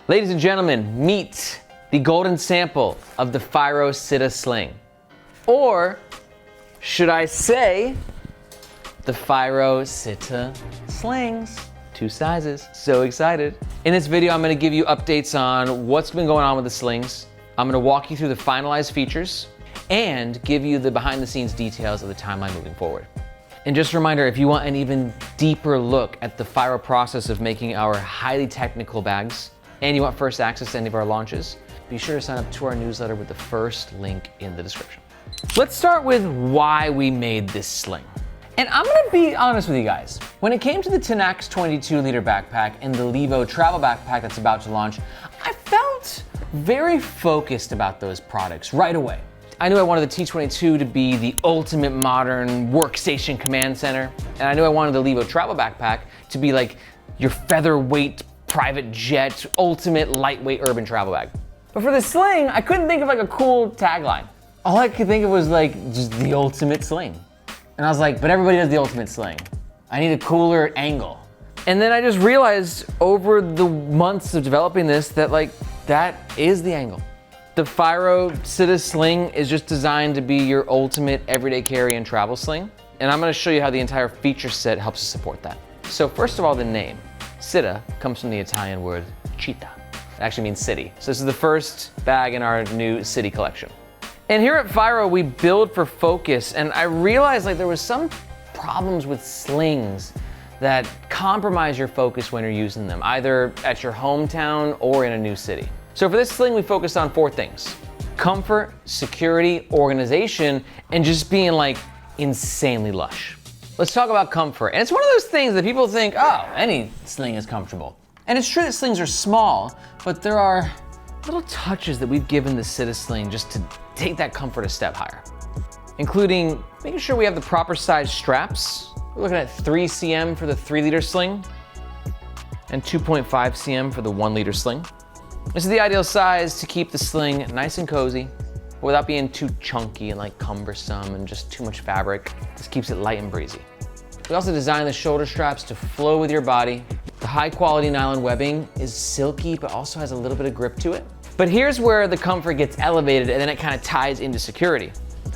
Ladies and gentlemen, meet the golden sample of the Firo Sita Sling. Or should I say, the Firo Sita Slings. 2 sizes, so excited. In this video, I'm gonna give you updates on what's been going on with the slings. I'm gonna walk you through the finalized features and give you the behind the scenes details of the timeline moving forward. And just a reminder, if you want an even deeper look at the Firo process of making our highly technical bags, and you want first access to any of our launches, be sure to sign up to our newsletter with the first link in the description. Let's start with why we made this sling. And I'm gonna be honest with you guys. When it came to the Tenax 22-liter backpack and the Levo travel backpack that's about to launch, I felt very focused about those products right away. I knew I wanted the T22 to be the ultimate modern workstation command center, and I knew I wanted the Levo travel backpack to be like your featherweight private jet, ultimate lightweight urban travel bag. But for the sling, I couldn't think of like a cool tagline. All I could think of was like just the ultimate sling. And I was like, but everybody does the ultimate sling. I need a cooler angle. And then I just realized over the months of developing this that like, that is the angle. The Firo Sita Sling is just designed to be your ultimate everyday carry and travel sling. And I'm gonna show you how the entire feature set helps to support that. So first of all, the name. Sita comes from the Italian word città. It actually means city. So this is the first bag in our new city collection. And here at Firo, we build for focus, and I realized like there was some problems with slings that compromise your focus when you're using them, either at your hometown or in a new city. So for this sling, we focused on 4 things: comfort, security, organization, and just being like insanely lush. Let's talk about comfort. And it's one of those things that people think, oh, any sling is comfortable. And it's true that slings are small, but there are little touches that we've given the Sita Sling just to take that comfort a step higher, including making sure we have the proper size straps. We're looking at 3 cm for the 3-liter sling and 2.5 cm for the 1-liter sling. This is the ideal size to keep the sling nice and cozy, but without being too chunky and like cumbersome and just too much fabric. This keeps it light and breezy. We also designed the shoulder straps to flow with your body. The high quality nylon webbing is silky, but also has a little bit of grip to it. But here's where the comfort gets elevated and then it kind of ties into security.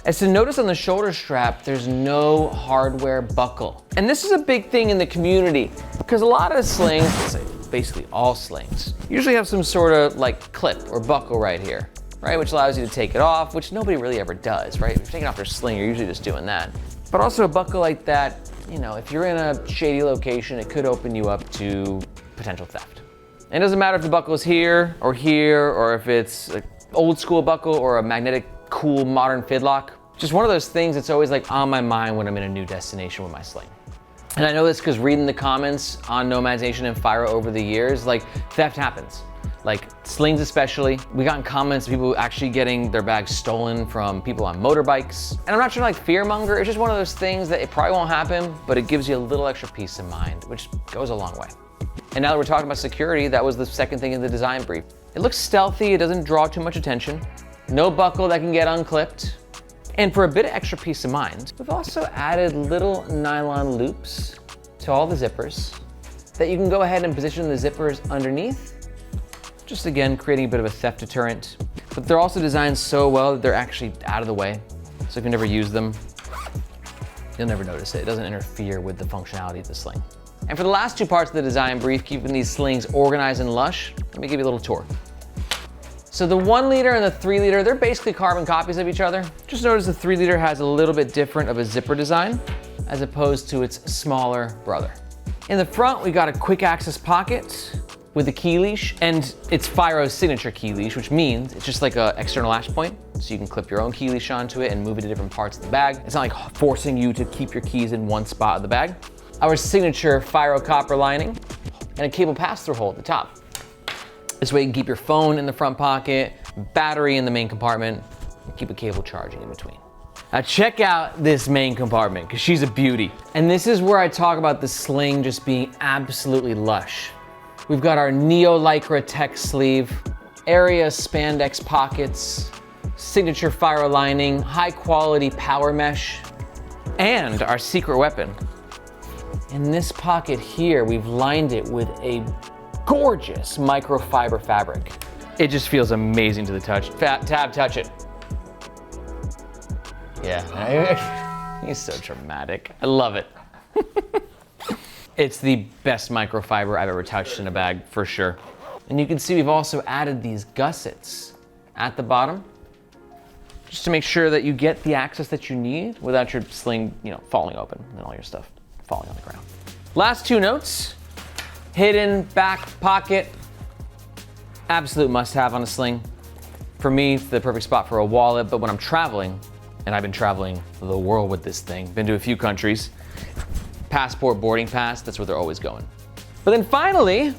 As to notice on the shoulder strap, there's no hardware buckle. And this is a big thing in the community because a lot of slings, basically all slings, usually have some sort of like clip or buckle right here, right? Which allows you to take it off, which nobody really ever does, right? If you're taking off your sling, you're usually just doing that. But also a buckle like that, you know, if you're in a shady location, it could open you up to potential theft. And it doesn't matter if the buckle is here, or if it's an old school buckle or a magnetic, cool, modern fidlock. Just one of those things that's always like on my mind when I'm in a new destination with my sling. And I know this because reading the comments on Nomad Nation and Firo over the years, like theft happens. Like slings especially. We got in comments of people actually getting their bags stolen from people on motorbikes. And I'm not trying to like fearmonger, it's just one of those things that it probably won't happen, but it gives you a little extra peace of mind, which goes a long way. And now that we're talking about security, that was the second thing in the design brief. It looks stealthy, it doesn't draw too much attention. No buckle that can get unclipped. And for a bit of extra peace of mind, we've also added little nylon loops to all the zippers that you can go ahead and position the zippers underneath. Just again, creating a bit of a theft deterrent. But they're also designed so well that they're actually out of the way. So if you never use them, you'll never notice it. It doesn't interfere with the functionality of the sling. And for the last 2 parts of the design brief, keeping these slings organized and lush, let me give you a little tour. So the 1-liter and the 3-liter, they're basically carbon copies of each other. Just notice the 3-liter has a little bit different of a zipper design as opposed to its smaller brother. In the front, we got a quick access pocket with a key leash, and it's Firo's signature key leash, which means it's just like an external latch point, so you can clip your own key leash onto it and move it to different parts of the bag. It's not like forcing you to keep your keys in one spot of the bag. Our signature Firo copper lining, and a cable pass-through hole at the top. This way you can keep your phone in the front pocket, battery in the main compartment, and keep a cable charging in between. Now check out this main compartment, because she's a beauty. And this is where I talk about the sling just being absolutely lush. We've got our Neo Lycra tech sleeve, area spandex pockets, signature Firo lining, high quality power mesh, and our secret weapon. In this pocket here, we've lined it with a gorgeous microfiber fabric. It just feels amazing to the touch. Tab, touch it. Yeah, he's so dramatic. I love it. It's the best microfiber I've ever touched in a bag, for sure. And you can see we've also added these gussets at the bottom, just to make sure that you get the access that you need without your sling, falling open and all your stuff falling on the ground. Last two notes, hidden back pocket, absolute must-have on a sling. For me, it's the perfect spot for a wallet, but when I'm traveling, and I've been traveling the world with this thing, been to a few countries, passport, boarding pass, that's where they're always going. But then finally,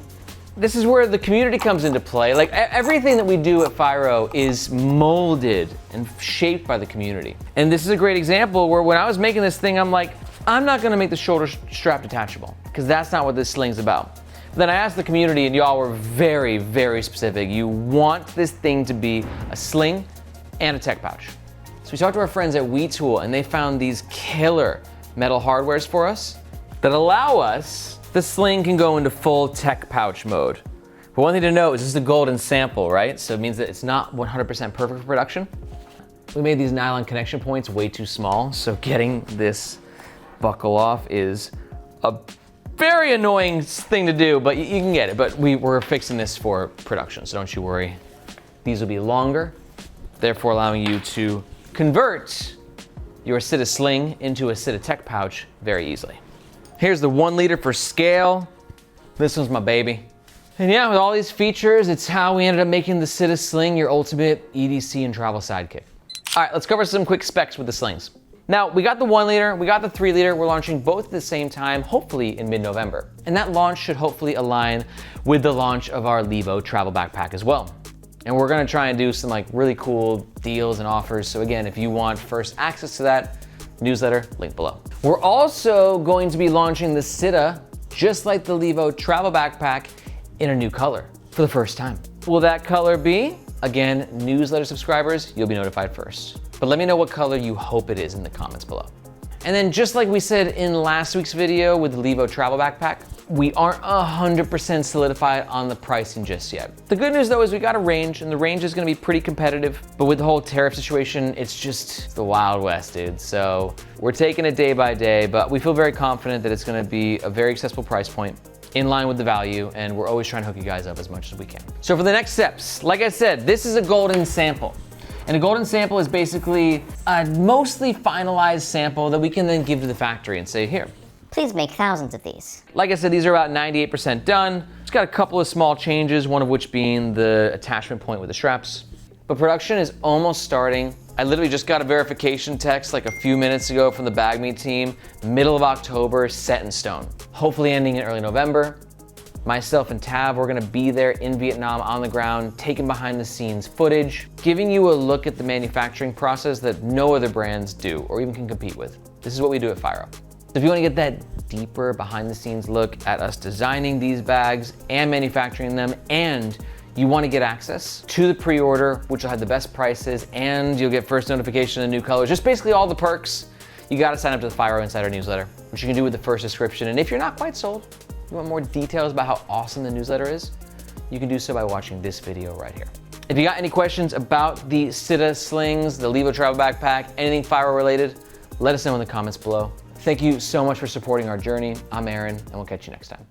this is where the community comes into play. Like everything that we do at Firo is molded and shaped by the community. And this is a great example where when I was making this thing, I'm like, I'm not gonna make the shoulder strap detachable because that's not what this sling's about. But then I asked the community and y'all were very, very specific. You want this thing to be a sling and a tech pouch. So we talked to our friends at WeTool and they found these killer metal hardwares for us that allow us, the sling can go into full tech pouch mode. But one thing to note is this is a golden sample, right? So it means that it's not 100% perfect for production. We made these nylon connection points way too small, so getting this buckle off is a very annoying thing to do, but you can get it. But we're fixing this for production, so don't you worry. These will be longer, therefore allowing you to convert your Sita sling into a Sita tech pouch very easily. Here's the 1 liter for scale. This one's my baby. And yeah, with all these features, it's how we ended up making the Sita Sling your ultimate EDC and travel sidekick. All right, let's cover some quick specs with the slings. Now, we got the 1 liter, we got the 3 liter. We're launching both at the same time, hopefully in mid-November. And that launch should hopefully align with the launch of our Levo travel backpack as well. And we're gonna try and do some really cool deals and offers. So again, if you want first access to that, newsletter, link below. We're also going to be launching the Sita, just like the Levo travel backpack, in a new color for the first time. Will that color be? Again, newsletter subscribers, you'll be notified first. But let me know what color you hope it is in the comments below. And then just like we said in last week's video with the Levo travel backpack, we aren't 100% solidified on the pricing just yet. The good news though is we got a range and the range is gonna be pretty competitive, but with the whole tariff situation, it's just the Wild West, dude. So we're taking it day by day, but we feel very confident that it's gonna be a very accessible price point in line with the value, and we're always trying to hook you guys up as much as we can. So for the next steps, like I said, this is a golden sample. And a golden sample is basically a mostly finalized sample that we can then give to the factory and say, here, please make thousands of these. like I said, these are about 98% done. It's got a couple of small changes, one of which being the attachment point with the straps. But production is almost starting. I literally just got a verification text like a few minutes ago from the Bag Me team, middle of October, set in stone. Hopefully ending in early November. Myself and Tab, we're gonna be there in Vietnam on the ground, taking behind the scenes footage, giving you a look at the manufacturing process that no other brands do or even can compete with. This is what we do at Firo. So if you wanna get that deeper behind the scenes look at us designing these bags and manufacturing them, and you wanna get access to the pre-order, which will have the best prices, and you'll get first notification of new colors, just basically all the perks, you gotta sign up to the Firo Insider newsletter, which you can do with the first description. And if you're not quite sold, you want more details about how awesome the newsletter is, you can do so by watching this video right here. If you got any questions about the Sita slings, the Levo travel backpack, anything Firo related, let us know in the comments below. Thank you so much for supporting our journey. I'm Aaron, and we'll catch you next time.